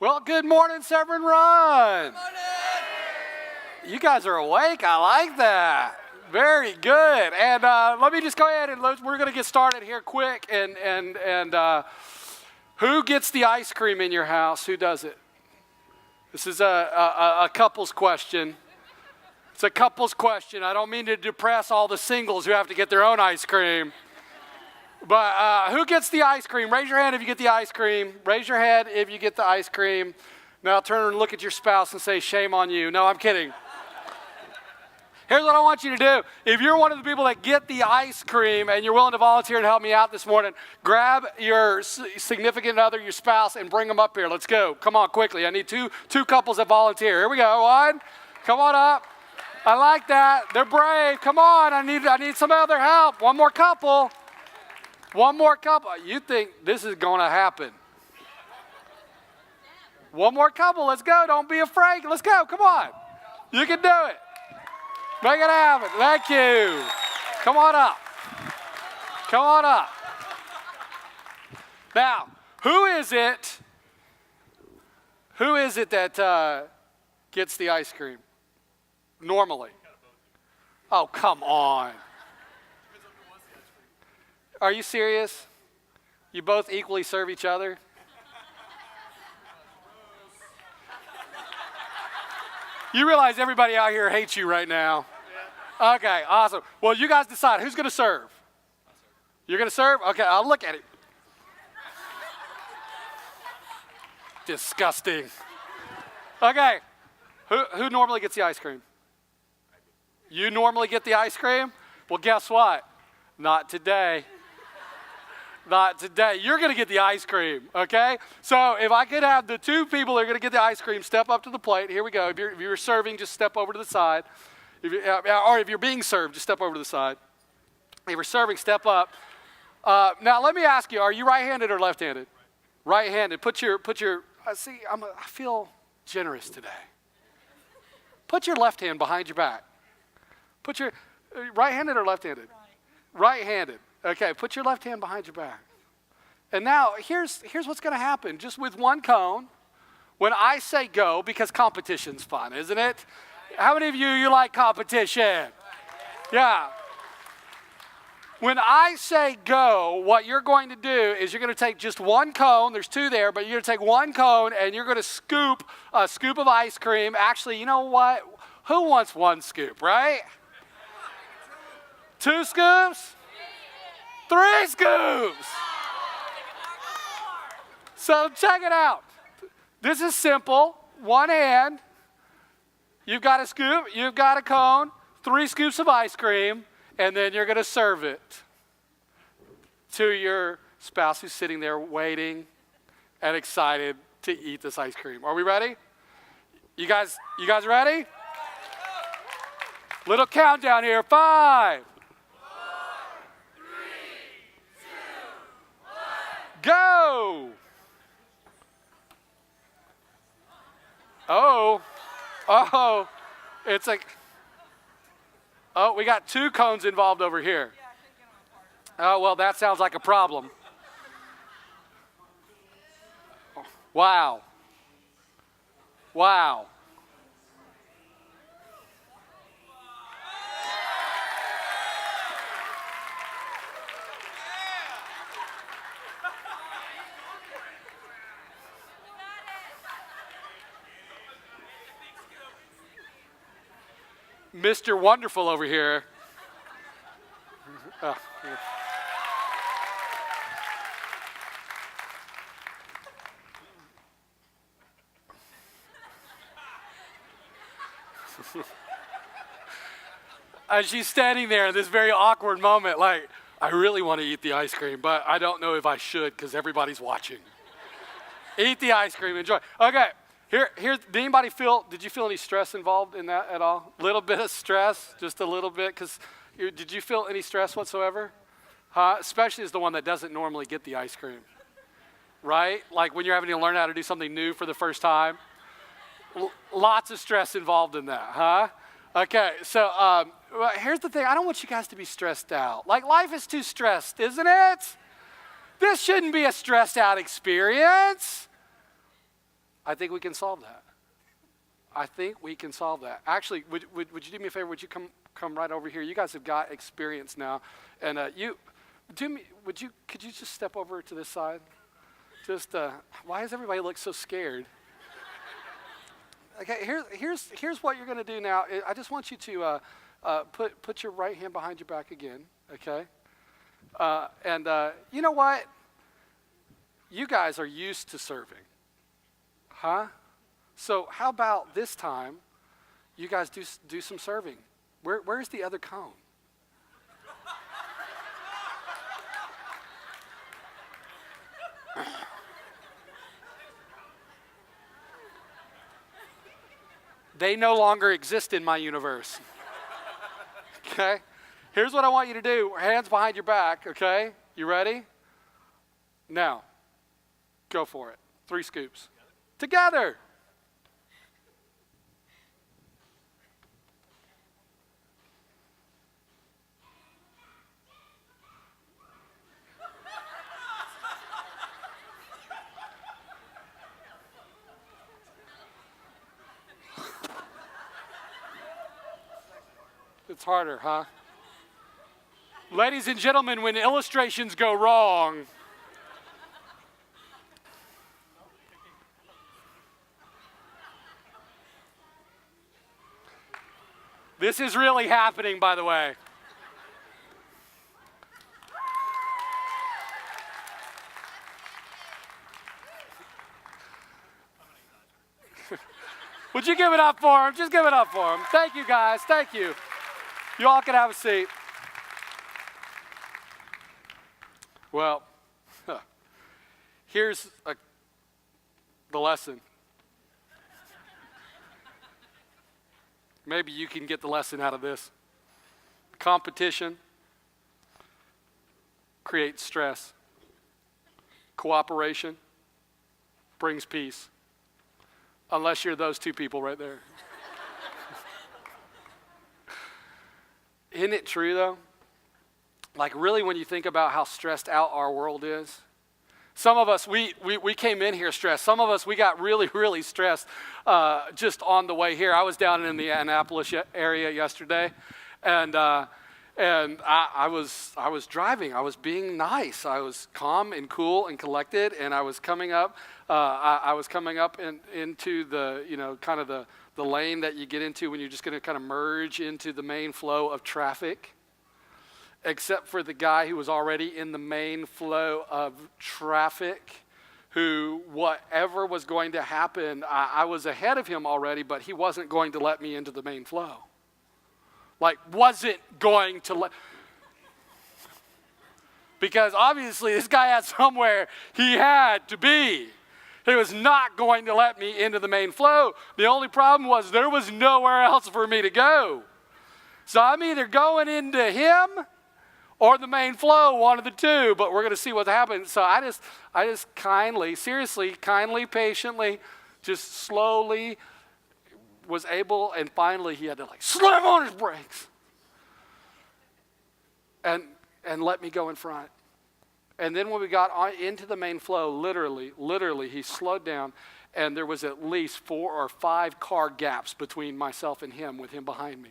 Well, good morning, Severn Run. Good morning. You guys are awake. I like that. Very good. And let me just go ahead and we're going to get started here quick. And who gets the ice cream in your house? Who does it? This is a couple's question. It's a couple's question. I don't mean to depress all the singles who have to get their own ice cream. But who gets the ice cream? Raise your hand if you get the ice cream. Raise your head if you get the ice cream. Now turn and look at your spouse and say, shame on you. No, I'm kidding. Here's what I want you to do. If you're one of the people that get the ice cream and you're willing to volunteer and help me out this morning, grab your significant other, your spouse, and bring them up here. Let's go. Come on, quickly. I need two couples that volunteer. Here we go. One. Come on up. I like that. They're brave. Come on. I need some other help. One more couple. One more couple. You think this is going to happen. One more couple. Let's go. Don't be afraid. Let's go. Come on. You can do it. Make it happen. Thank you. Come on up. Come on up. Now, who is it that gets the ice cream normally? Oh, come on. Are you serious? You both equally serve each other? You realize everybody out here hates you right now. Yeah. Okay, awesome. Well, you guys decide. Who's going to serve? You're going to serve? Okay, I'll look at it. Disgusting. Okay, who normally gets the ice cream? You normally get the ice cream? Well, guess what? Not today. Not today. You're going to get the ice cream, okay? So if I could have the two people that are going to get the ice cream step up to the plate. Here we go. If you're serving, just step over to the side. Or if you're being served, just step over to the side. If you're serving, step up. Now, let me ask you, are you right-handed or left-handed? Right-handed. Put your. See, I feel generous today. Put your left hand behind your back. Put your right-handed or left-handed? Right-handed. Okay, put your left hand behind your back. And now, here's what's going to happen. Just with one cone, when I say go, because competition's fun, isn't it? How many of you like competition? Yeah. When I say go, what you're going to do is you're going to take just one cone. There's two there, but you're going to take one cone and you're going to scoop a scoop of ice cream. Actually, you know what? Who wants one scoop, right? 2 scoops? 3 scoops. So check it out. This is simple. One hand. You've got a scoop. You've got a cone. 3 scoops of ice cream. And then you're going to serve it to your spouse who's sitting there waiting and excited to eat this ice cream. Are we ready? You guys ready? Little countdown here. 5. Go! Oh, it's like, we got 2 cones involved over here. Oh, well, that sounds like a problem. Wow. Mr. Wonderful over here. Oh, yeah. She's standing there in this very awkward moment, like, I really want to eat the ice cream, but I don't know if I should because everybody's watching. Eat the ice cream, enjoy. Okay. Did you feel any stress involved in that at all? A little bit of stress, just a little bit, because did you feel any stress whatsoever? Especially as the one that doesn't normally get the ice cream, right? Like when you're having to learn how to do something new for the first time. Lots of stress involved in that, huh? Okay, so here's the thing. I don't want you guys to be stressed out. Like, life is too stressed, isn't it? This shouldn't be a stressed out experience. I think we can solve that. I think we can solve that. Actually, would you do me a favor? Would you come right over here? You guys have got experience now, and could you just step over to this side? Just why does everybody look so scared? Okay, here's what you're going to do now. I just want you to put your right hand behind your back again. Okay, and you know what? You guys are used to serving, huh? So how about this time, you guys do some serving? Where's the other cone? They no longer exist in my universe. Okay? Here's what I want you to do. Hands behind your back, okay? You ready? Now, go for it. 3 scoops. Together. It's harder, huh? Ladies and gentlemen, when illustrations go wrong, this is really happening, by the way. Would you give it up for him? Just give it up for him. Thank you, guys. Thank you. You all can have a seat. Well, here's the lesson. Maybe you can get the lesson out of this. Competition creates stress. Cooperation brings peace. Unless you're those 2 people right there. Isn't it true, though? Like, really, when you think about how stressed out our world is, some of us, we came in here stressed. Some of us, we got really, really stressed just on the way here. I was down in the Annapolis area yesterday, and I was driving. I was being nice. I was calm and cool and collected, and I was coming up. Into the kind of the lane that you get into when you're just going to kind of merge into the main flow of traffic. Except for the guy who was already in the main flow of traffic, who whatever was going to happen, I was ahead of him already, but he wasn't going to let me into the main flow. Like, wasn't going to let... Because obviously this guy had somewhere he had to be. He was not going to let me into the main flow. The only problem was there was nowhere else for me to go. So I'm either going into him or the main flow, one of the 2, but we're going to see what happens. So I just kindly, patiently, just slowly was able, and finally he had to slam on his brakes and let me go in front. And then when we got into the main flow, literally, he slowed down, and there was at least 4 or 5 car gaps between myself and him, with him behind me.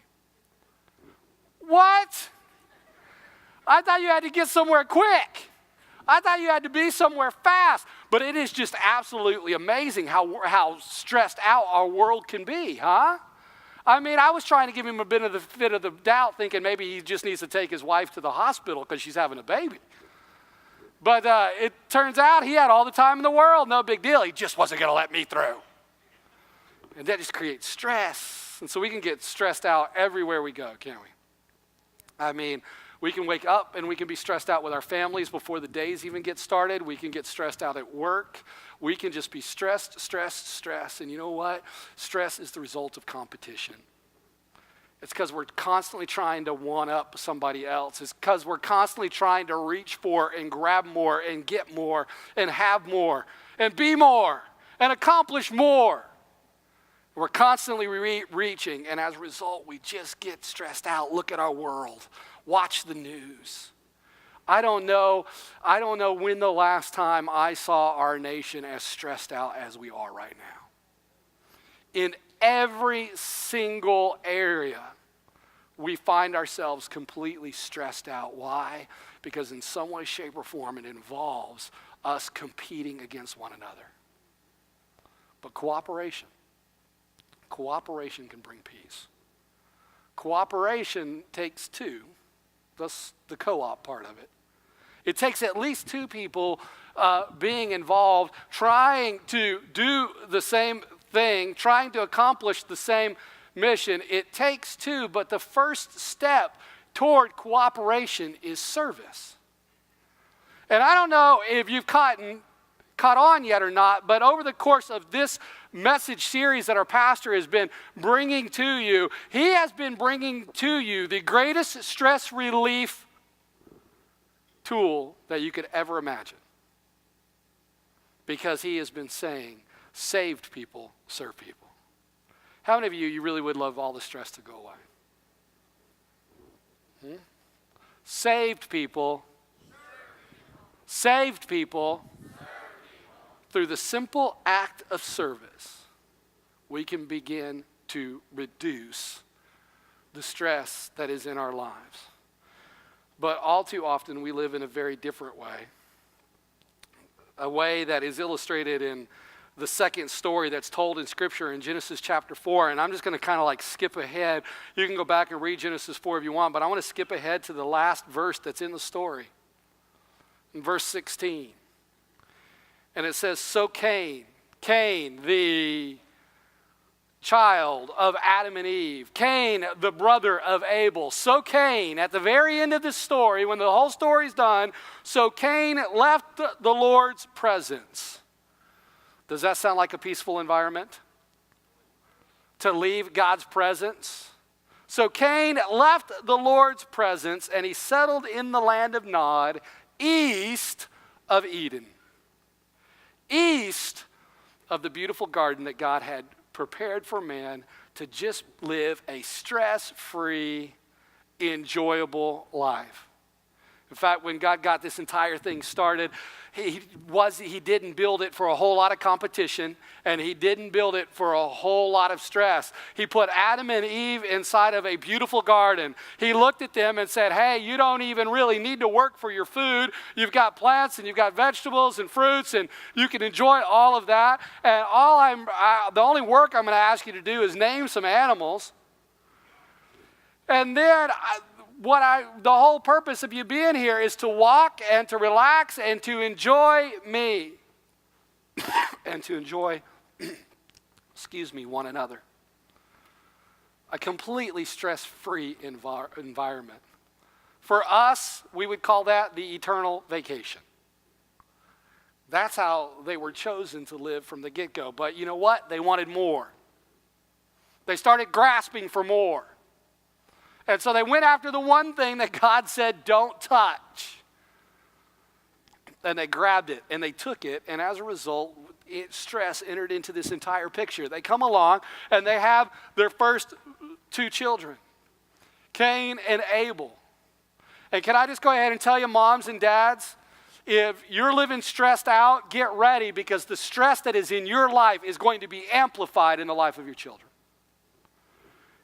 What? I thought you had to get somewhere quick. I thought you had to be somewhere fast. But it is just absolutely amazing how stressed out our world can be, huh? I mean, I was trying to give him a bit of the doubt, thinking maybe he just needs to take his wife to the hospital because she's having a baby. But it turns out he had all the time in the world, no big deal. He just wasn't going to let me through. And that just creates stress. And so we can get stressed out everywhere we go, can't we? I mean, we can wake up and we can be stressed out with our families before the days even get started. We can get stressed out at work. We can just be stressed. And you know what? Stress is the result of competition. It's because we're constantly trying to one-up somebody else. It's because we're constantly trying to reach for and grab more and get more and have more and be more and accomplish more. We're constantly reaching, and as a result, we just get stressed out. Look at our world. Watch the news. I don't know when the last time I saw our nation as stressed out as we are right now. in every single area, we find ourselves completely stressed out. Why? Because in some way, shape, or form, it involves us competing against one another. But cooperation can bring peace. Cooperation takes two. That's the co-op part of it. It takes at least two people being involved, trying to do the same thing, trying to accomplish the same mission. It takes two, but the first step toward cooperation is service. And I don't know if you've caught on yet or not, but over the course of this message series that our pastor has been bringing to you, he has been bringing to you the greatest stress relief tool that you could ever imagine. Because he has been saying, saved people serve people. How many of you really would love all the stress to go away? Saved people. Saved people. Through the simple act of service, we can begin to reduce the stress that is in our lives. But all too often, we live in a very different way. A way that is illustrated in the second story that's told in Scripture in Genesis chapter 4. And I'm just going to kind of like skip ahead. You can go back and read Genesis 4 if you want, but I want to skip ahead to the last verse that's in the story. In verse 16. And it says, so Cain, the child of Adam and Eve, Cain, the brother of Abel. So Cain, at the very end of this story, when the whole story's done, so Cain left the Lord's presence. Does that sound like a peaceful environment? To leave God's presence? So Cain left the Lord's presence and he settled in the land of Nod, east of Eden. East of the beautiful garden that God had prepared for man to just live a stress-free, enjoyable life. In fact, when God got this entire thing started, he didn't build it for a whole lot of competition, and he didn't build it for a whole lot of stress. He put Adam and Eve inside of a beautiful garden. He looked at them and said, hey, you don't even really need to work for your food. You've got plants and you've got vegetables and fruits, and you can enjoy all of that. And the only work I'm going to ask you to do is name some animals. And then the whole purpose of you being here is to walk and to relax and to enjoy me and to enjoy, one another. A completely stress-free environment. For us, we would call that the eternal vacation. That's how they were chosen to live from the get-go. But you know what? They wanted more. They started grasping for more. And so they went after the one thing that God said, don't touch. And they grabbed it and they took it. And as a result, stress entered into this entire picture. They come along and they have their first two children, Cain and Abel. And can I just go ahead and tell you, moms and dads, if you're living stressed out, get ready, because the stress that is in your life is going to be amplified in the life of your children.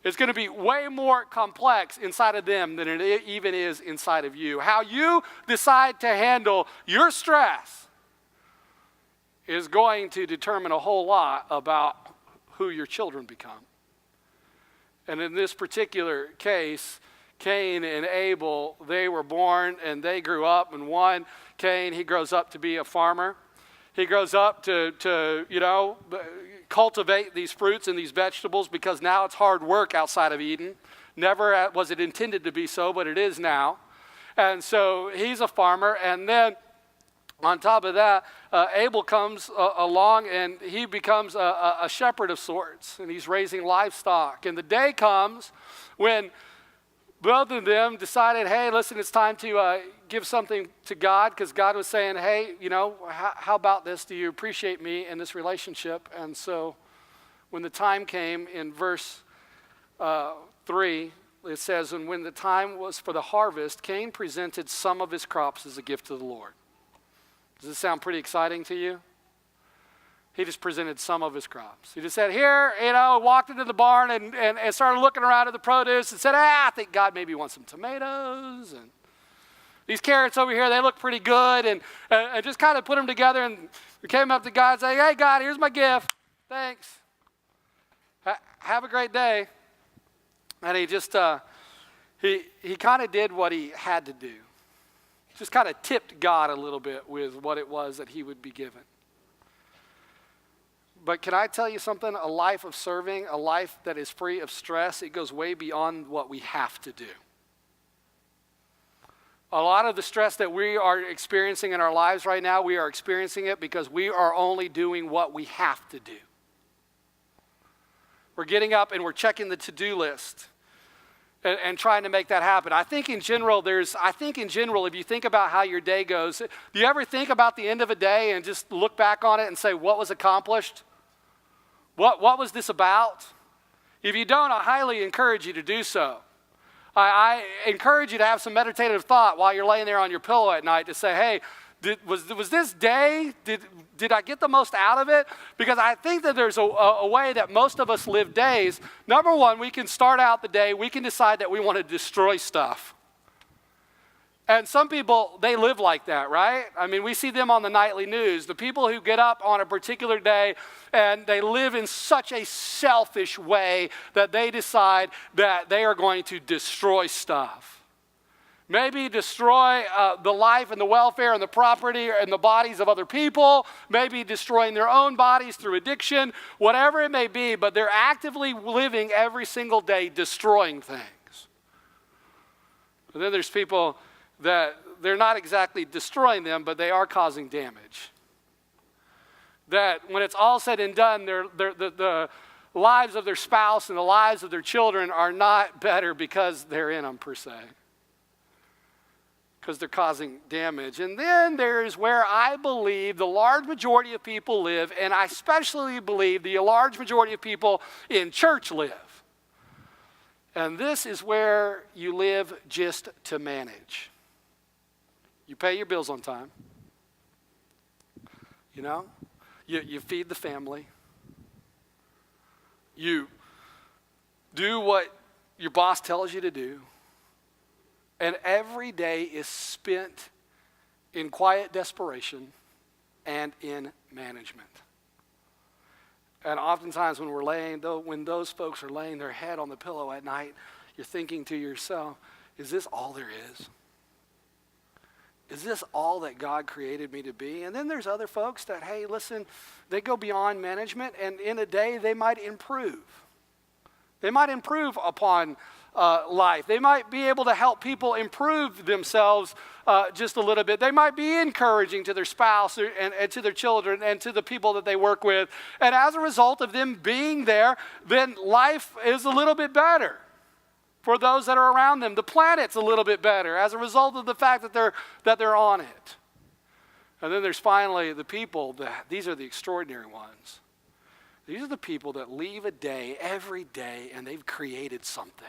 It's going to be way more complex inside of them than it even is inside of you. How you decide to handle your stress is going to determine a whole lot about who your children become. And in this particular case, Cain and Abel, they were born and they grew up. And one, Cain, he grows up to be a farmer. He grows up to cultivate these fruits and these vegetables, because now it's hard work outside of Eden. Never was it intended to be so, but it is now. And so he's a farmer. And then on top of that, Abel comes along and he becomes a shepherd of sorts, and he's raising livestock. And the day comes when both of them decided, hey, listen, it's time to give something to God, because God was saying, hey, how about this? Do you appreciate me in this relationship? And so when the time came, in verse 3, it says, and when the time was for the harvest, Cain presented some of his crops as a gift to the Lord. Does this sound pretty exciting to you? He just presented some of his crops. He just said, here, walked into the barn and started looking around at the produce and said, I think God maybe wants some tomatoes. And these carrots over here, they look pretty good. And just kind of put them together and came up to God and said, hey, God, here's my gift. Thanks. Have a great day. And he just, he kind of did what he had to do. Just kind of tipped God a little bit with what it was that he would be given. But can I tell you something? A life of serving, a life that is free of stress, it goes way beyond what we have to do. A lot of the stress that we are experiencing in our lives right now, we are experiencing it because we are only doing what we have to do. We're getting up and we're checking the to-do list and trying to make that happen. I think in general, if you think about how your day goes, do you ever think about the end of a day and just look back on it and say, what was accomplished? What was this about? If you don't, I highly encourage you to do so. I encourage you to have some meditative thought while you're laying there on your pillow at night to say, hey, was this day, did I get the most out of it? Because I think that there's a way that most of us live days. Number one, we can start out the day, we can decide that we want to destroy stuff. And some people, they live like that, right? I mean, we see them on the nightly news. The people who get up on a particular day and they live in such a selfish way that they decide that they are going to destroy stuff. Maybe destroy the life and the welfare and the property and the bodies of other people. Maybe destroying their own bodies through addiction, whatever it may be. But they're actively living every single day destroying things. And then there's people that they're not exactly destroying them, but they are causing damage. That when it's all said and done, the lives of their spouse and the lives of their children are not better because they're in them per se. Because they're causing damage. And then there's where I believe the large majority of people live, and I especially believe the large majority of people in church live. And this is where you live just to manage. You pay your bills on time. You feed the family. You do what your boss tells you to do. And every day is spent in quiet desperation and in management. And oftentimes when those folks are laying their head on the pillow at night, you're thinking to yourself, is this all there is? Is this all that God created me to be? And then there's other folks that, hey, listen, they go beyond management, and in a day they might improve. They might improve upon life. They might be able to help people improve themselves just a little bit. They might be encouraging to their spouse and to their children and to the people that they work with. And as a result of them being there, then life is a little bit better for those that are around them. The planet's a little bit better as a result of the fact that they're on it. And then there's finally the people these are the extraordinary ones. These are the people that leave a day every day and they've created something.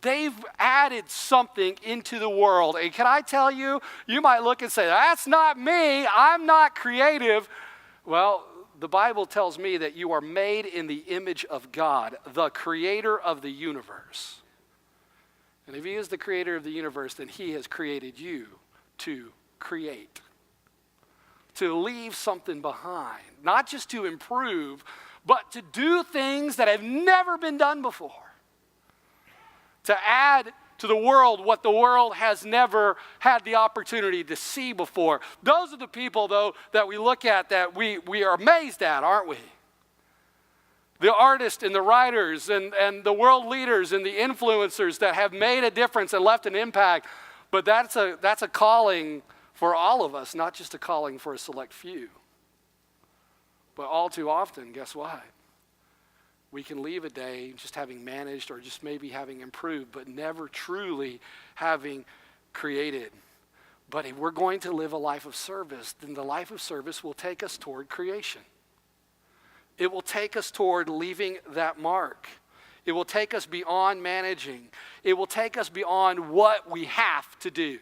They've added something into the world. And can I tell you, you might look and say, that's not me, I'm not creative. Well, the Bible tells me that you are made in the image of God, the creator of the universe. And if he is the creator of the universe, then he has created you to create. To leave something behind. Not just to improve, but to do things that have never been done before. To add to the world what the world has never had the opportunity to see before. Those are the people, though, that we look at that we are amazed at, aren't we? The artists and the writers and the world leaders and the influencers that have made a difference and left an impact. But that's a calling for all of us, not just a calling for a select few. But all too often, guess what? We can leave a day just having managed or just maybe having improved, but never truly having created. But if we're going to live a life of service, then the life of service will take us toward creation. It will take us toward leaving that mark. It will take us beyond managing. It will take us beyond what we have to do.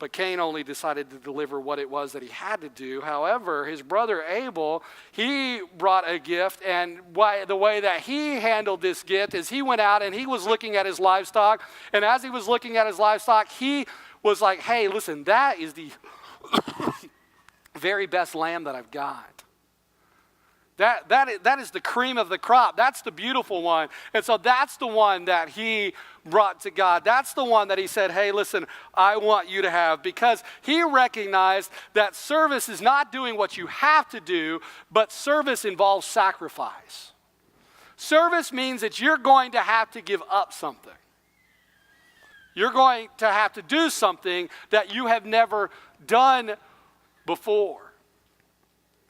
But Cain only decided to deliver what it was that he had to do. However, his brother Abel, he brought a gift, and the way that he handled this gift is he went out and he was looking at his livestock, and as he was looking at his livestock, he was like, hey, listen, that is the very best lamb that I've got. That is the cream of the crop. That's the beautiful one. And so that's the one that he brought to God. That's the one that he said, hey, listen, I want you to have. Because he recognized that service is not doing what you have to do, but service involves sacrifice. Service means that you're going to have to give up something. You're going to have to do something that you have never done before.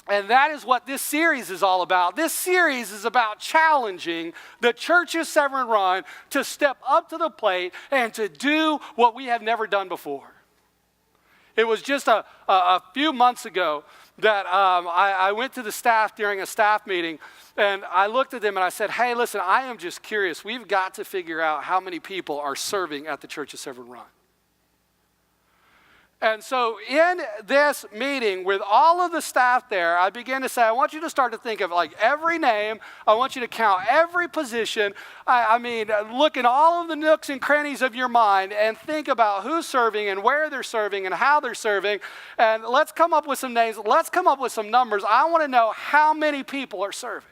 And that is what this series is all about. This series is about challenging the church of Severn Run to step up to the plate and to do what we have never done before. It was just a few months ago that I went to the staff during a staff meeting, and I looked at them and I said, hey, listen, I am just curious. We've got to figure out how many people are serving at the church of Severn Run. And so in this meeting with all of the staff there, I began to say, I want you to start to think of like every name. I want you to count every position. I mean, look in all of the nooks and crannies of your mind and think about who's serving and where they're serving and how they're serving. And let's come up with some names. Let's come up with some numbers. I want to know how many people are serving.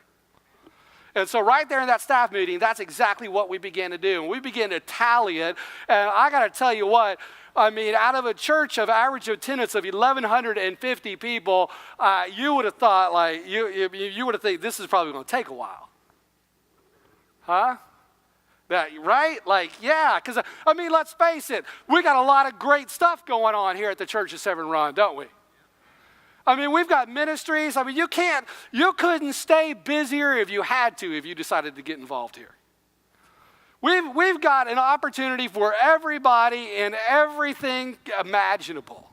And so right there in that staff meeting, that's exactly what we began to do. And we began to tally it. And I got to tell you what, I mean, out of a church of average attendance of 1,150 people, you would have thought, like, you would have thought this is probably going to take a while. Huh? Right? Like, yeah, because, I mean, let's face it. We got a lot of great stuff going on here at the Church of Severn Run, don't we? I mean, we've got ministries. I mean, you couldn't stay busier if you had to, if you decided to get involved here. We've got an opportunity for everybody and everything imaginable.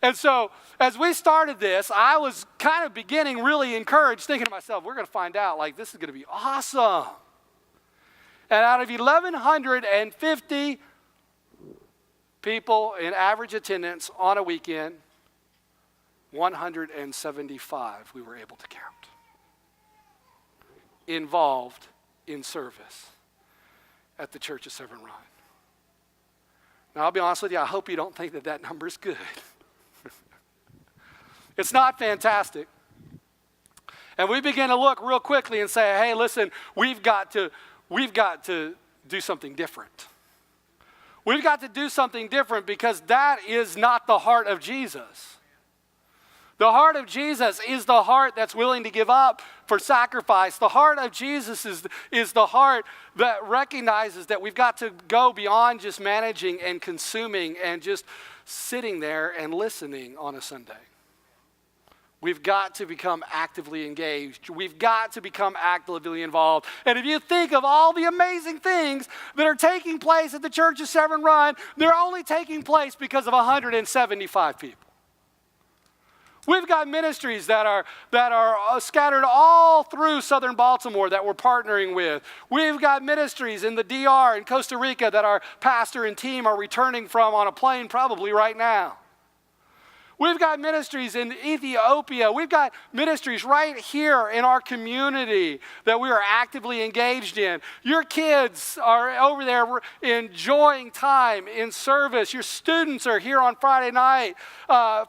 And so as we started this, I was kind of beginning really encouraged, thinking to myself, we're going to find out, like, this is going to be awesome. And out of 1,150 people in average attendance on a weekend, 175 we were able to count involved in service at the Church of Severn Run. Now, I'll be honest with you, I hope you don't think that that number is good. It's not fantastic. And we begin to look real quickly and say, hey, listen, we've got to do something different. We've got to do something different because that is not the heart of Jesus. The heart of Jesus is the heart that's willing to give up for sacrifice. The heart of Jesus is the heart that recognizes that we've got to go beyond just managing and consuming and just sitting there and listening on a Sunday. We've got to become actively engaged. We've got to become actively involved. And if you think of all the amazing things that are taking place at the Church of Severn Run, they're only taking place because of 175 people. We've got ministries that are scattered all through southern Baltimore that we're partnering with. We've got ministries in the DR in Costa Rica that our pastor and team are returning from on a plane probably right now. We've got ministries in Ethiopia. We've got ministries right here in our community that we are actively engaged in. Your kids are over there enjoying time in service. Your students are here on Friday night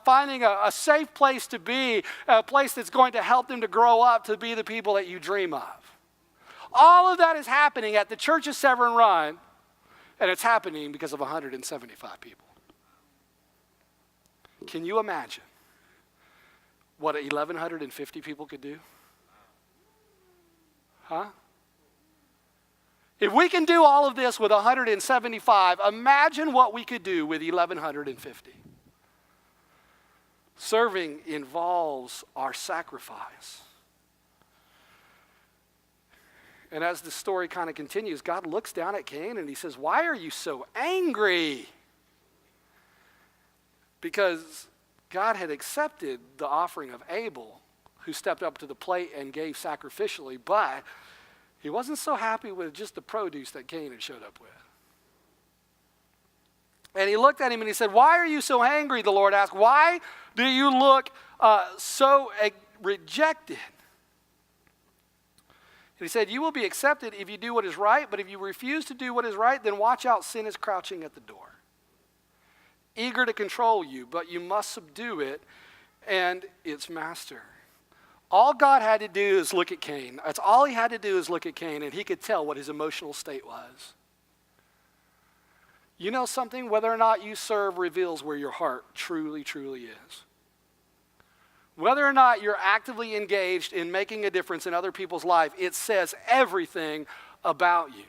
finding a safe place to be, a place that's going to help them to grow up to be the people that you dream of. All of that is happening at the Church of Severn Run, and it's happening because of 175 people. Can you imagine what 1,150 people could do? Huh? If we can do all of this with 175, imagine what we could do with 1,150. Serving involves our sacrifice. And as the story kind of continues, God looks down at Cain and he says, "Why are you so angry?" Because God had accepted the offering of Abel, who stepped up to the plate and gave sacrificially, but he wasn't so happy with just the produce that Cain had showed up with. And he looked at him and he said, "Why are you so angry?" The Lord asked. "Why do you look so rejected?" And he said, "You will be accepted if you do what is right, but if you refuse to do what is right, then watch out, sin is crouching at the door, eager to control you, but you must subdue it and its master." All God had to do is look at Cain. That's all he had to do is look at Cain, and he could tell what his emotional state was. You know something? Whether or not you serve reveals where your heart truly, truly is. Whether or not you're actively engaged in making a difference in other people's life, it says everything about you.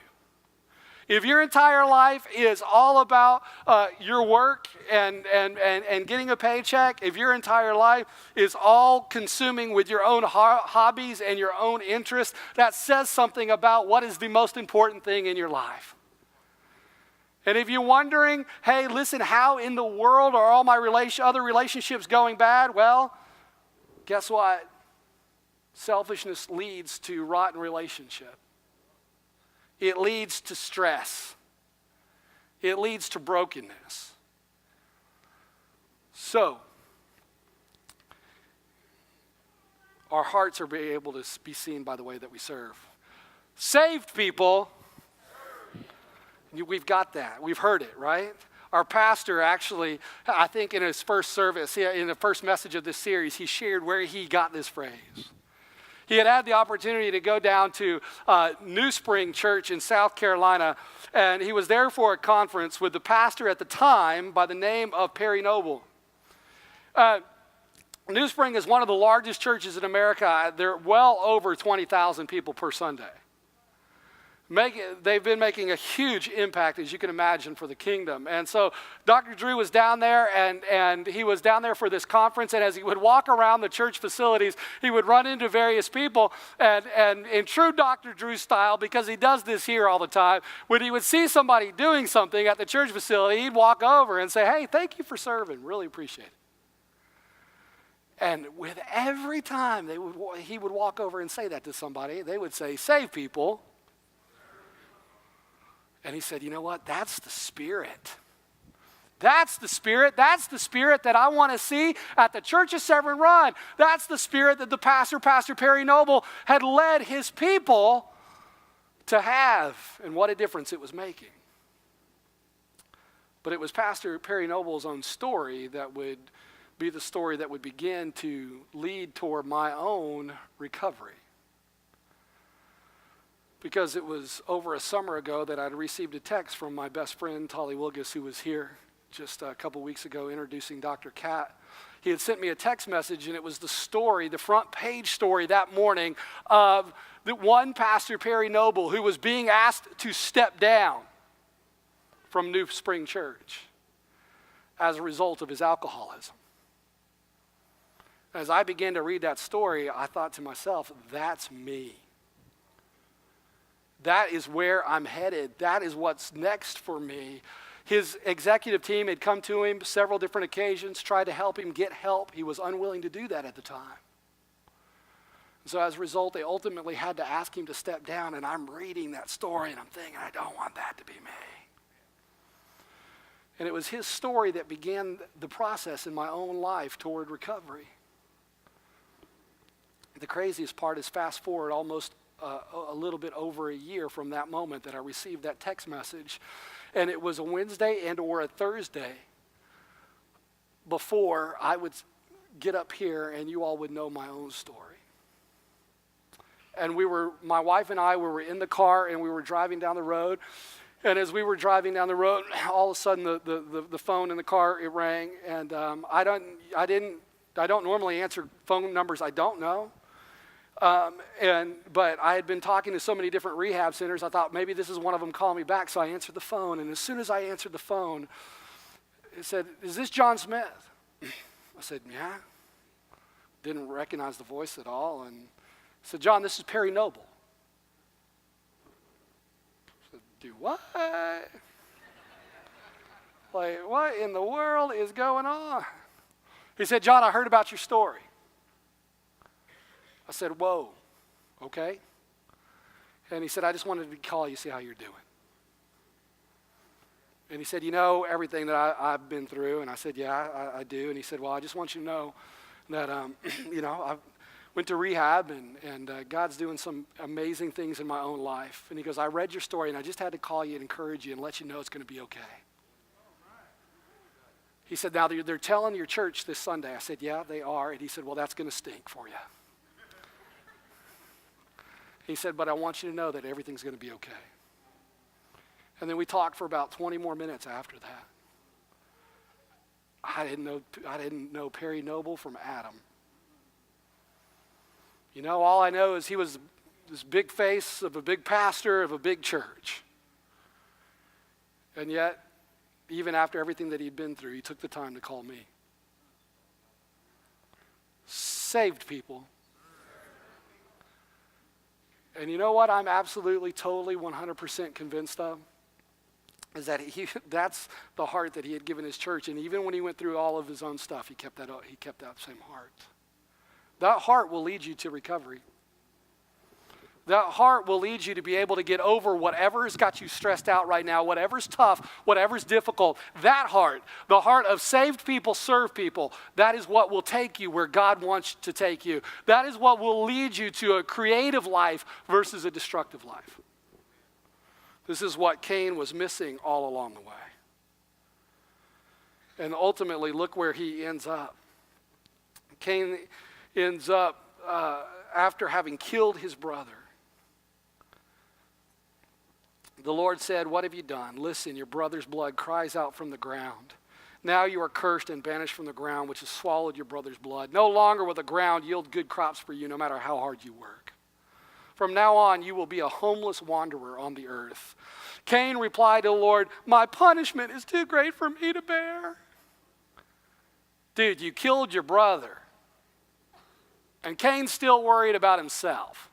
If your entire life is all about your work and getting a paycheck, if your entire life is all consuming with your own hobbies and your own interests, that says something about what is the most important thing in your life. And if you're wondering, hey, listen, how in the world are all my other relationships going bad? Well, guess what? Selfishness leads to rotten relationship. It leads to stress. It leads to brokenness. So, our hearts are able to be seen by the way that we serve. Saved people, we've got that. We've heard it, right? Our pastor actually, I think in his first service, in the first message of this series, he shared where he got this phrase. He had the opportunity to go down to New Spring Church in South Carolina, and he was there for a conference with the pastor at the time by the name of Perry Noble. New Spring is one of the largest churches in America. They're well over 20,000 people per Sunday. They've been making a huge impact, as you can imagine, for the kingdom. And so Dr. Drew was down there, and he was down there for this conference. And as he would walk around the church facilities, he would run into various people. And in true Dr. Drew style, because he does this here all the time, when he would see somebody doing something at the church facility, he'd walk over and say, "Hey, thank you for serving. Really appreciate it." And with every time he would walk over and say that to somebody, they would say, "Save people." And he said, "You know what? That's the spirit. That's the spirit. That's the spirit that I want to see at the Church of Severn Run. That's the spirit that the Pastor Perry Noble, had led his people to have, and what a difference it was making." But it was Pastor Perry Noble's own story that would be the story that would begin to lead toward my own recovery. Because it was over a summer ago that I'd received a text from my best friend, Tolly Wilgus, who was here just a couple weeks ago introducing Dr. Cat. He had sent me a text message, and it was the story, the front page story that morning of the one Pastor Perry Noble who was being asked to step down from New Spring Church as a result of his alcoholism. As I began to read that story, I thought to myself, that's me. That is where I'm headed. That is what's next for me. His executive team had come to him several different occasions, tried to help him get help. He was unwilling to do that at the time. So as a result, they ultimately had to ask him to step down, and I'm reading that story, and I'm thinking, I don't want that to be me. And it was his story that began the process in my own life toward recovery. The craziest part is fast forward almost a little bit over a year from that moment that I received that text message. And it was a Wednesday and or a Thursday before I would get up here and you all would know my own story. And my wife and I were in the car and we were driving down the road. And as we were driving down the road, all of a sudden the phone in the car, it rang. And I don't normally answer phone numbers I don't know. But I had been talking to so many different rehab centers, I thought maybe this is one of them calling me back, so I answered the phone. And as soon as I answered the phone, it said, "Is this John Smith?" I said, "Yeah." Didn't recognize the voice at all. And I said, "John, this is Perry Noble." I said, "Do what?" Like, what in the world is going on? He said, "John, I heard about your story." I said, "Whoa, okay." And he said, "I just wanted to call you, see how you're doing." And he said, you know everything that I've been through? And I said, yeah, I do. And he said, well, I just want you to know that, I went to rehab, and God's doing some amazing things in my own life. And he goes, I read your story, and I just had to call you and encourage you and let you know it's going to be okay. He said, now they're telling your church this Sunday. I said, yeah, they are. And he said, well, that's going to stink for you. He said, but I want you to know that everything's going to be okay. And then we talked for about 20 more minutes after that. I didn't know Perry Noble from Adam. You know, all I know is he was this big face of a big pastor of a big church. And yet, even after everything that he'd been through, he took the time to call me. Saved people. And you know what I'm absolutely, totally, 100% convinced of? Is that that's the heart that he had given his church. And even when he went through all of his own stuff, he kept that same heart. That heart will lead you to recovery. That heart will lead you to be able to get over whatever's got you stressed out right now, whatever's tough, whatever's difficult. That heart, the heart of saved people, serve people, that is what will take you where God wants to take you. That is what will lead you to a creative life versus a destructive life. This is what Cain was missing all along the way. And ultimately, look where he ends up. Cain ends up, after having killed his brother, the Lord said, what have you done? Listen, your brother's blood cries out from the ground. Now you are cursed and banished from the ground, which has swallowed your brother's blood. No longer will the ground yield good crops for you, no matter how hard you work. From now on, you will be a homeless wanderer on the earth. Cain replied to the Lord, my punishment is too great for me to bear. Dude, you killed your brother. And Cain's still worried about himself.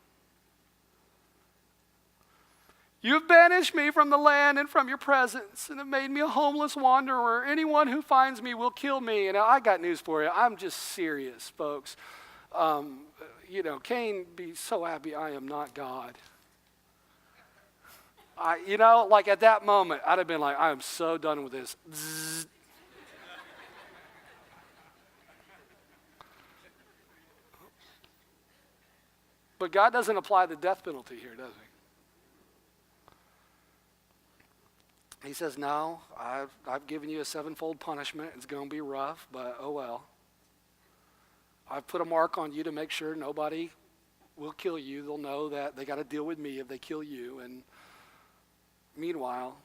You've banished me from the land and from your presence, and have made me a homeless wanderer. Anyone who finds me will kill me. And I got news for you. I'm just serious, folks. Cain be so happy I am not God. Like at that moment, I'd have been like, I am so done with this. Zzz. But God doesn't apply the death penalty here, does he? He says, no, I've given you a sevenfold punishment. It's going to be rough, but oh well. I've put a mark on you to make sure nobody will kill you. They'll know that they got to deal with me if they kill you. And meanwhile,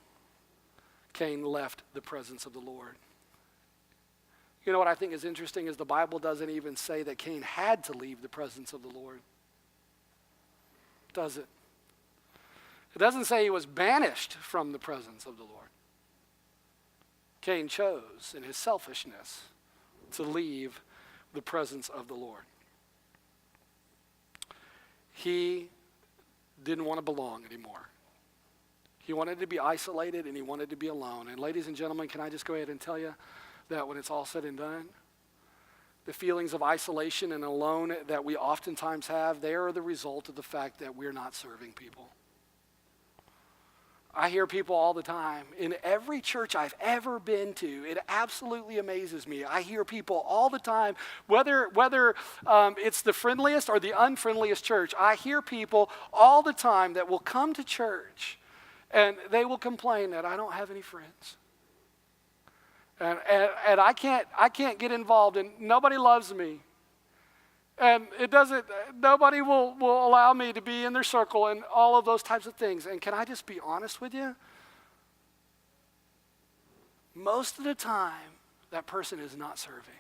Cain left the presence of the Lord. You know what I think is interesting is the Bible doesn't even say that Cain had to leave the presence of the Lord. Does it? It doesn't say he was banished from the presence of the Lord. Cain chose in his selfishness to leave the presence of the Lord. He didn't want to belong anymore. He wanted to be isolated and he wanted to be alone. And ladies and gentlemen, can I just go ahead and tell you that when it's all said and done, the feelings of isolation and alone that we oftentimes have, they are the result of the fact that we're not serving people. I hear people all the time. In every church I've ever been to, it absolutely amazes me. I hear people all the time, whether it's the friendliest or the unfriendliest church, I hear people all the time that will come to church and they will complain that I don't have any friends. And I can't get involved and nobody loves me. And nobody will allow me to be in their circle and all of those types of things. And can I just be honest with you? Most of the time, that person is not serving.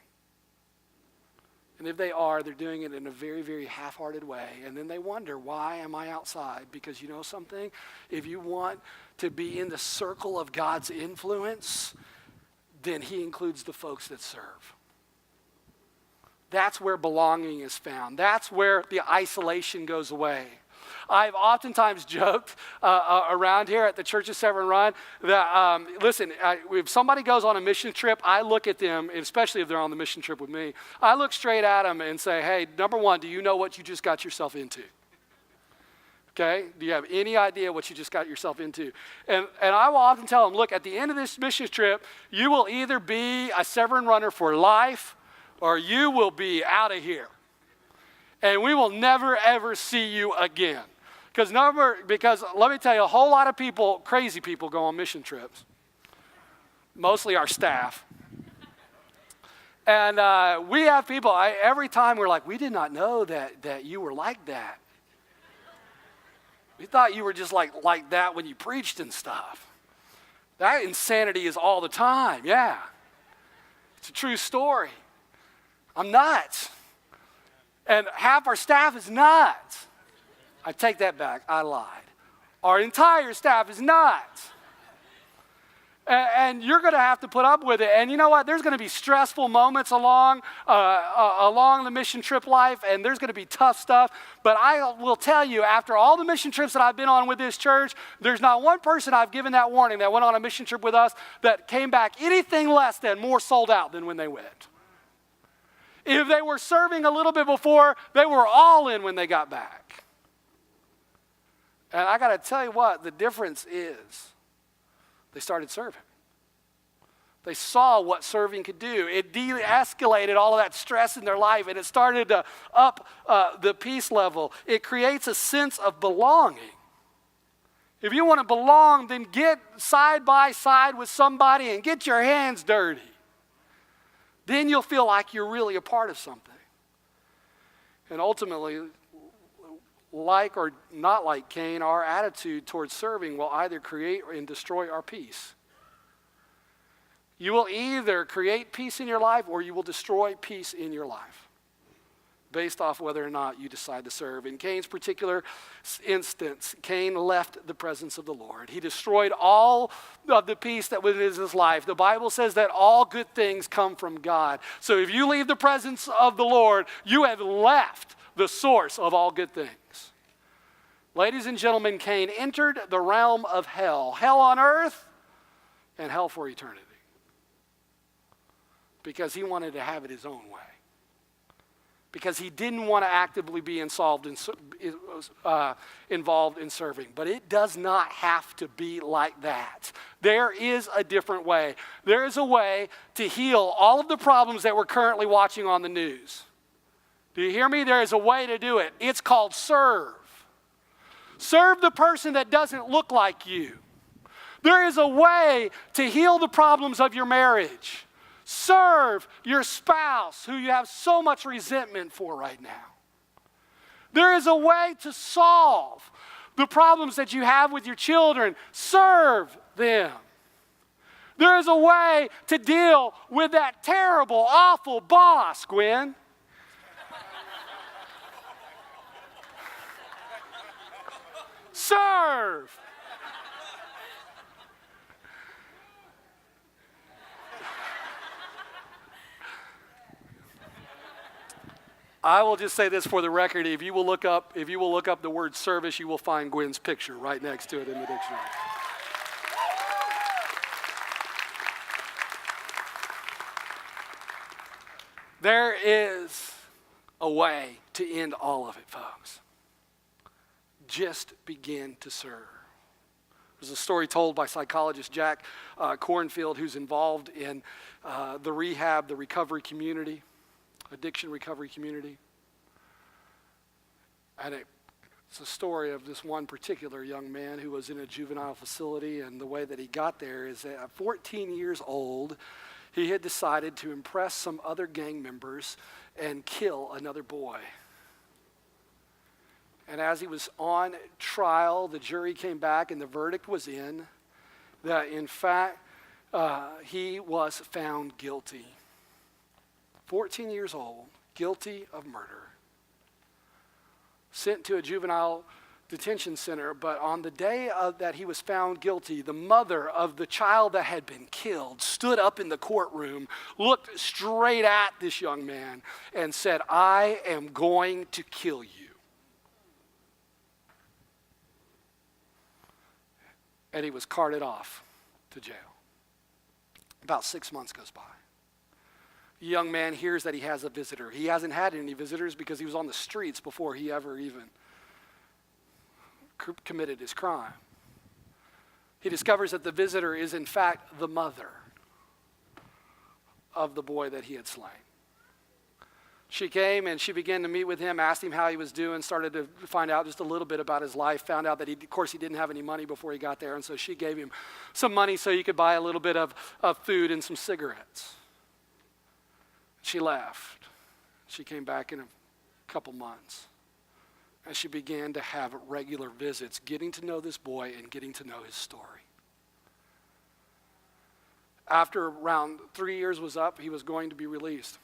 And if they are, they're doing it in a very, very half-hearted way. And then they wonder, why am I outside? Because you know something? If you want to be in the circle of God's influence, then he includes the folks that serve. That's where belonging is found. That's where the isolation goes away. I've oftentimes joked around here at the Church of Severn that, if somebody goes on a mission trip, I look at them, especially if they're on the mission trip with me, I look straight at them and say, hey, number one, do you know what you just got yourself into? Okay? Do you have any idea what you just got yourself into? And I will often tell them, look, at the end of this mission trip, you will either be a Severn runner for life or you will be out of here. And we will never, ever see you again. Because let me tell you, a whole lot of people, crazy people, go on mission trips. Mostly our staff. And we have people, every time we're like, we did not know that you were like that. We thought you were just like that when you preached and stuff. That insanity is all the time, yeah. It's a true story. I'm nuts. And half our staff is nuts. I take that back, I lied. Our entire staff is nuts. And you're going to have to put up with it. And you know what? There's going to be stressful moments along the mission trip life, and there's going to be tough stuff. But I will tell you, after all the mission trips that I've been on with this church, there's not one person I've given that warning that went on a mission trip with us that came back anything less than more sold out than when they went. If they were serving a little bit before, they were all in when they got back. And I got to tell you what, the difference is, they started serving. They saw what serving could do. It de-escalated all of that stress in their life, and it started to up the peace level. It creates a sense of belonging. If you want to belong, then get side by side with somebody and get your hands dirty. Then you'll feel like you're really a part of something. And ultimately, like or not like Cain, our attitude towards serving will either create and destroy our peace. You will either create peace in your life or you will destroy peace in your life based off whether or not you decide to serve. In Cain's particular instance, Cain left the presence of the Lord. He destroyed all of the peace that was in his life. The Bible says that all good things come from God. So if you leave the presence of the Lord, you have left the source of all good things. Ladies and gentlemen, Cain entered the realm of hell. Hell on earth and hell for eternity. Because he wanted to have it his own way. Because he didn't want to actively be involved in serving. But it does not have to be like that. There is a different way. There is a way to heal all of the problems that we're currently watching on the news. Do you hear me? There is a way to do it. It's called serve. Serve the person that doesn't look like you. There is a way to heal the problems of your marriage. Serve your spouse who you have so much resentment for right now. There is a way to solve the problems that you have with your children. Serve them. There is a way to deal with that terrible, awful boss, Gwen. Serve. I will just say this for the record. If you will look up the word service, you will find Gwen's picture right next to it in the dictionary. There is a way to end all of it, folks. Just begin to serve. There's a story told by psychologist Jack Kornfield, who's involved in the recovery community, addiction recovery community. And it's a story of this one particular young man who was in a juvenile facility, and the way that he got there is that at 14 years old, he had decided to impress some other gang members and kill another boy. And as he was on trial, the jury came back and the verdict was in that, in fact, he was found guilty. 14 years old, guilty of murder. Sent to a juvenile detention center, but on the day that he was found guilty, the mother of the child that had been killed stood up in the courtroom, looked straight at this young man, and said, "I am going to kill you." And he was carted off to jail. About 6 months goes by. The young man hears that he has a visitor. He hasn't had any visitors because he was on the streets before he ever even committed his crime. He discovers that the visitor is in fact the mother of the boy that he had slain. She came and she began to meet with him, asked him how he was doing, started to find out just a little bit about his life, found out that of course he didn't have any money before he got there, and so she gave him some money so he could buy a little bit of food and some cigarettes. She left. She came back in a couple months. And she began to have regular visits, getting to know this boy and getting to know his story. After around 3 years was up, he was going to be released.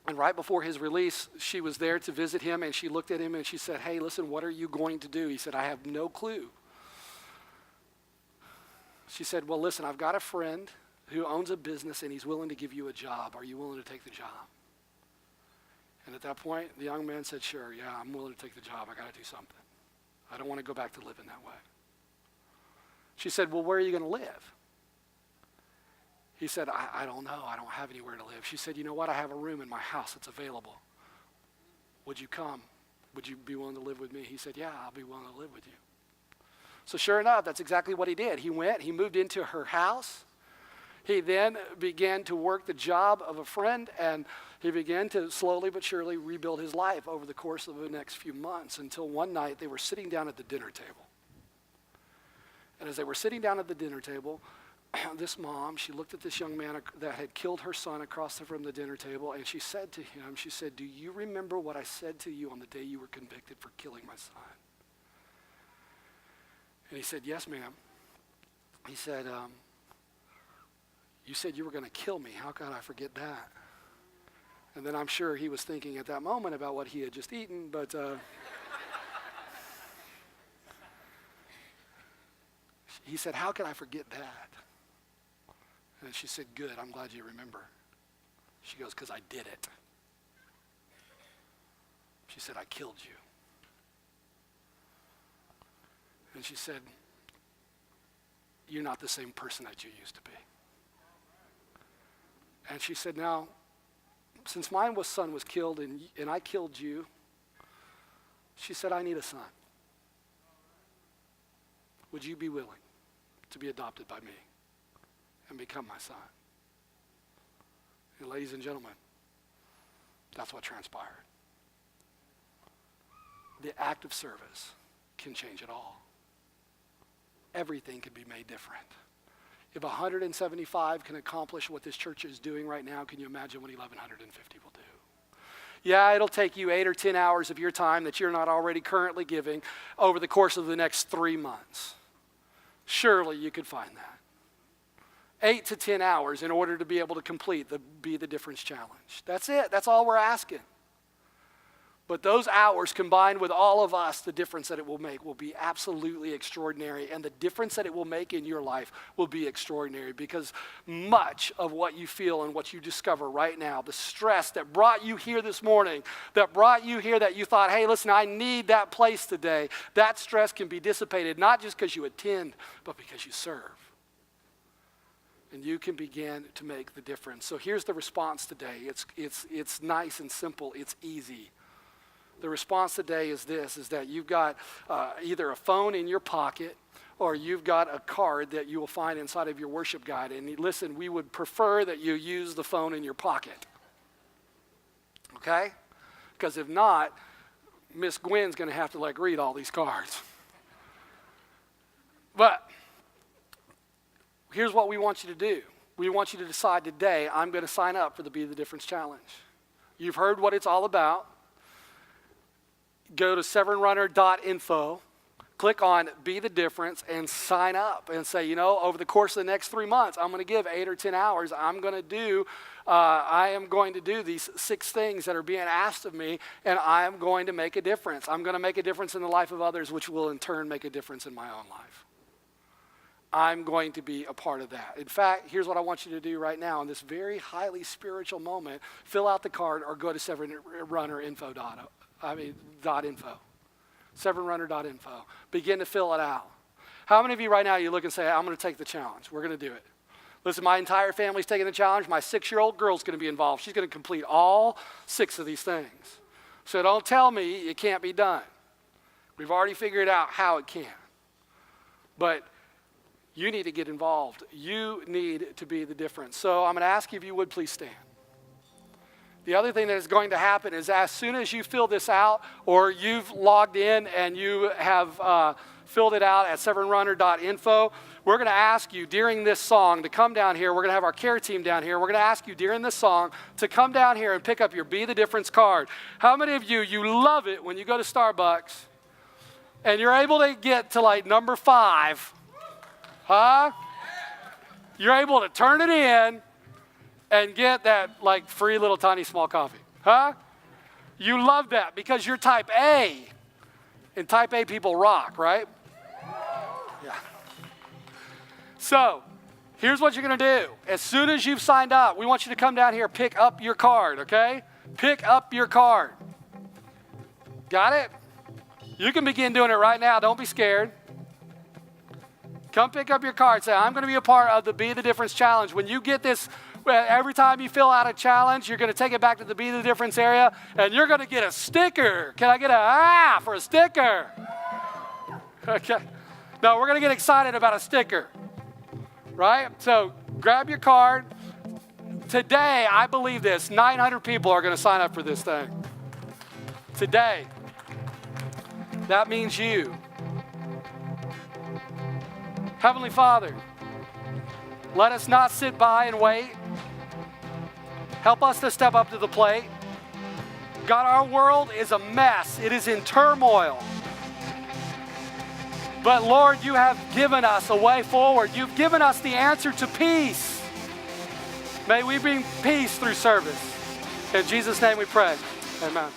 And right before his release, she was there to visit him, and she looked at him and she said, "Hey, listen, what are you going to do?" He said, "I have no clue." She said, "Well, listen, I've got a friend who owns a business and he's willing to give you a job. Are you willing to take the job?" And at that point, the young man said, "Sure, yeah, I'm willing to take the job. I got to do something. I don't want to go back to living that way." She said, "Well, where are you going to live?" He said, I don't know. I don't have anywhere to live." She said, "You know what? I have a room in my house that's available. Would you come? Would you be willing to live with me?" He said, "Yeah, I'll be willing to live with you." So sure enough, that's exactly what he did. He went, he moved into her house. He then began to work the job of a friend, and he began to slowly but surely rebuild his life over the course of the next few months, until one night they were sitting down at the dinner table. And as they were sitting down at the dinner table, this mom, she looked at this young man that had killed her son across from the dinner table, and she said to him, she said, "Do you remember what I said to you on the day you were convicted for killing my son?" And he said, "Yes, ma'am." He said, "You said you were going to kill me. How could I forget that?" And then I'm sure he was thinking at that moment about what he had just eaten, but he said, "How could I forget that?" And she said, "Good, I'm glad you remember." She goes, "Because I did it." She said, "I killed you." And she said, "You're not the same person that you used to be." And she said, "Now, since my son was killed and I killed you," she said, "I need a son. Would you be willing to be adopted by me and become my son?" And ladies and gentlemen, that's what transpired. The act of service can change it all. Everything can be made different. If 175 can accomplish what this church is doing right now, can you imagine what 1,150 will do? Yeah, it'll take you 8 or 10 hours of your time that you're not already currently giving over the course of the next 3 months. Surely you could find that. 8 to 10 hours in order to be able to complete the Be the Difference challenge. That's it. That's all we're asking. But those hours combined with all of us, the difference that it will make will be absolutely extraordinary. And the difference that it will make in your life will be extraordinary, because much of what you feel and what you discover right now, the stress that brought you here this morning, that brought you here that you thought, "Hey, listen, I need that place today," that stress can be dissipated not just because you attend, but because you serve. And you can begin to make the difference. So here's the response today. It's nice and simple. It's easy. The response today is this, is that you've got either a phone in your pocket or you've got a card that you will find inside of your worship guide. And listen, we would prefer that you use the phone in your pocket. Okay? Because if not, Miss Gwen's going to have to read all these cards. But here's what we want you to do. We want you to decide today, I'm going to sign up for the Be the Difference Challenge. You've heard what it's all about. Go to severnrunner.info, click on Be the Difference, and sign up and say, over the course of the next 3 months, I'm going to give 8 or 10 hours. I am going to do these 6 things that are being asked of me, and I am going to make a difference. I'm going to make a difference in the life of others, which will in turn make a difference in my own life. I'm going to be a part of that. In fact, here's what I want you to do right now in this very highly spiritual moment. Fill out the card or go to severnrunner.info. Severnrunner.info. Begin to fill it out. How many of you right now, you look and say, "I'm going to take the challenge. We're going to do it." Listen, my entire family's taking the challenge. My 6-year-old girl's going to be involved. She's going to complete all 6 of these things. So don't tell me it can't be done. We've already figured out how it can. But you need to get involved. You need to be the difference. So I'm going to ask you if you would please stand. The other thing that is going to happen is as soon as you fill this out or you've logged in and you have filled it out at severnrunner.info, we're going to ask you during this song to come down here. We're going to have our care team down here. We're going to ask you during this song to come down here and pick up your Be the Difference card. How many of you love it when you go to Starbucks and you're able to get to like number 5? Huh? You're able to turn it in and get that like free little tiny small coffee. Huh? You love that because you're type A. And type A people rock, right? Yeah. So, here's what you're going to do. As soon as you've signed up, we want you to come down here, pick up your card, okay? Pick up your card. Got it? You can begin doing it right now. Don't be scared. Come pick up your card. Say, I'm going to be a part of the Be the Difference Challenge. When you get this, every time you fill out a challenge, you're going to take it back to the Be the Difference area, and you're going to get a sticker. Can I get a for a sticker? Okay. No, we're going to get excited about a sticker. Right? So grab your card. Today, I believe this, 900 people are going to sign up for this thing. Today. That means you. Heavenly Father, let us not sit by and wait. Help us to step up to the plate. God, our world is a mess. It is in turmoil. But Lord, you have given us a way forward. You've given us the answer to peace. May we bring peace through service. In Jesus' name we pray. Amen.